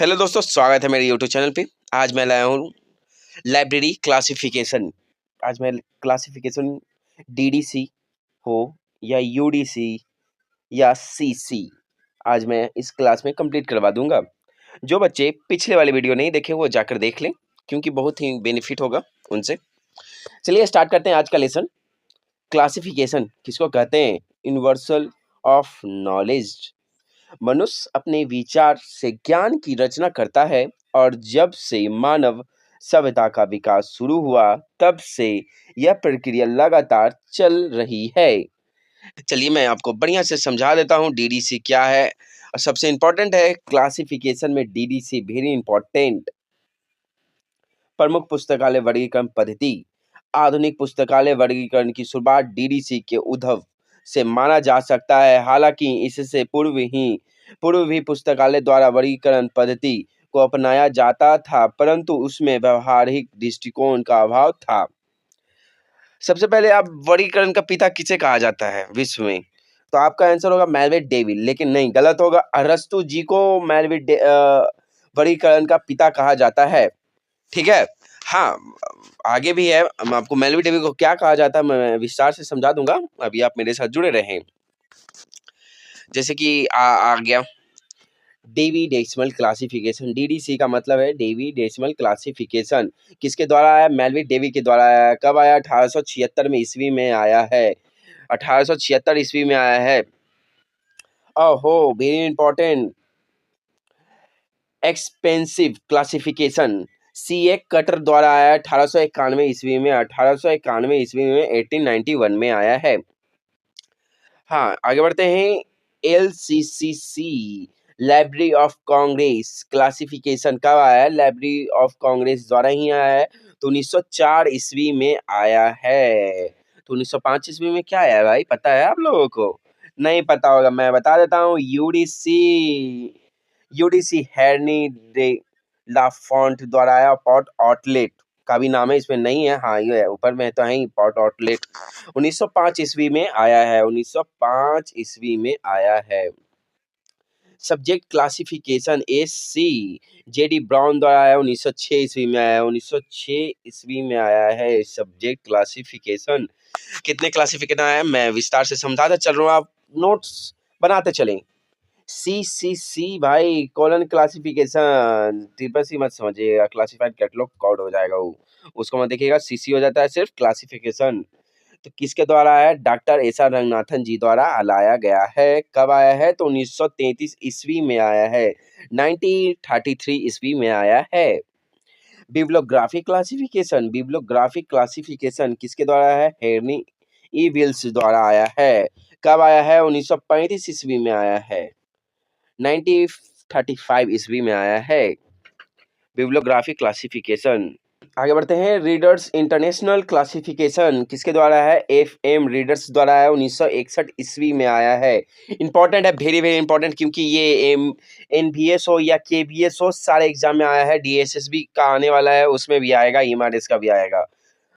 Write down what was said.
Hello दोस्तों, स्वागत है मेरे यूट्यूब चैनल पे। आज मैं लाया हूँ लाइब्रेरी क्लासिफिकेशन। आज मैं क्लासिफिकेशन डीडीसी हो या यूडीसी या सीसी, आज मैं इस क्लास में कंप्लीट करवा दूंगा। जो बच्चे पिछले वाले वीडियो नहीं देखे वो जाकर देख लें, क्योंकि बहुत ही बेनिफिट होगा उनसे। चलिए स्टार्ट करते हैं आज का लेसन। क्लासिफिकेशन किसको कहते हैं? Universal of knowledge. मनुष्य अपने विचार से ज्ञान की रचना करता है और जब से मानव सभ्यता का विकास शुरू हुआ तब से यह प्रक्रिया लगातार चल रही है। चलिए मैं आपको बढ़िया से समझा देता हूँ डीडीसी क्या है। और सबसे इंपॉर्टेंट है क्लासिफिकेशन में डीडीसी वेरी इंपॉर्टेंट। प्रमुख पुस्तकालय वर्गीकरण पद्धति। आधुनिक पुस्तकालय वर्गीकरण की शुरुआत डीडीसी के उद्भव से माना जा सकता है। हालांकि इससे पूर्व भी पुस्तकालय द्वारा वर्गीकरण पद्धति को अपनाया जाता था, परंतु उसमें व्यवहारिक दृष्टिकोण का अभाव था। सबसे पहले आप वर्गीकरण का पिता किसे कहा जाता है विश्व में? तो आपका आंसर होगा मेलविन डेविल, लेकिन नहीं, गलत होगा। अरस्तु जी को वर्गीकरण का पिता कहा जाता है। ठीक है। हाँ, आगे भी है। मैं आपको मेलविन डेविल को क्या कहा जाता है मैं विस्तार से समझा दूंगा, अभी आप मेरे साथ जुड़े रहें। जैसे कि आ गया डेवी डेसिमल क्लासिफिकेशन। डीडीसी का मतलब है डेवी डेसिमल क्लासिफिकेशन। किसके द्वारा आया? मेलविन डेवी के द्वारा आया। कब आया? 1876 में ईस्वी में आया है। 1876 ईस्वी में आया है। ओहो, वेरी इंपॉर्टेंट। एक्सपेंसिव क्लासिफिकेशन सी ए कटर द्वारा आया 1891 ईस्वी में। 1891 ईस्वी में 1891 में आया है। हाँ, आगे बढ़ते हैं। एलसीसीसी लाइब्रेरी ऑफ कांग्रेस क्लासिफिकेशन कब आया है? लाइब्रेरी ऑफ कांग्रेस द्वारा ही आया है। तो 1904 ईस्वी में आया है। तो 1905 ईस्वी में क्या आया है भाई, पता है आप लोगों को? नहीं पता होगा, मैं बता देता हूँ। यूडीसी हेनरी डे लाफॉन्ट द्वारा आया। पॉट आउटलेट का भी नाम है, इसमें नहीं है। हाँ, ये ऊपर में तो है ही, पॉट आउटलेट। 1905 ईस्वी में आया है। 1905 ईस्वी में आया है। Subject classification SC JD brown द्वारा आया। 1906 ईस्वी में आया। 1906 ईस्वी में आया है सब्जेक्ट क्लासिफिकेशन। कितने क्लासिफिकेशन आया है मैं विस्तार से समझाता चल रहा हूँ, आप नोट्स बनाते चलें। सी भाई, कॉलन क्लासिफिकेशन। ट्रिपल सी मत समझिएगा, क्लासिफाइड कैटलॉग कोड हो जाएगा वो, उसको मत देखिएगा। सीसी हो जाता है सिर्फ क्लासिफिकेशन। तो किसके द्वारा आया? डॉक्टर एस आर रंगनाथन जी द्वारा लाया गया है। कब आया है? तो 1933 ईस्वी में आया है। 1933 ईस्वी में आया है। बिब्लियोग्राफिक क्लासिफिकेशन किसके द्वारा है? हेनरी ई विल्स द्वारा आया है। कब आया है? 1935 ईस्वी में आया है। 1935 ईस्वी में आया है बिब्लियोग्राफिक क्लासिफिकेशन। आगे बढ़ते हैं। रीडर्स इंटरनेशनल क्लासिफिकेशन किसके द्वारा है? एफएम रीडर्स द्वारा है। 1961 ईस्वी में आया है। इंपॉर्टेंट है, वेरी वेरी इंपॉर्टेंट, क्योंकि ये एनवीएस हो या केवीएस हो, सारे एग्जाम में आया है। डीएसएसबी का आने वाला है, उसमें भी आएगा, ईमारएस का भी आएगा।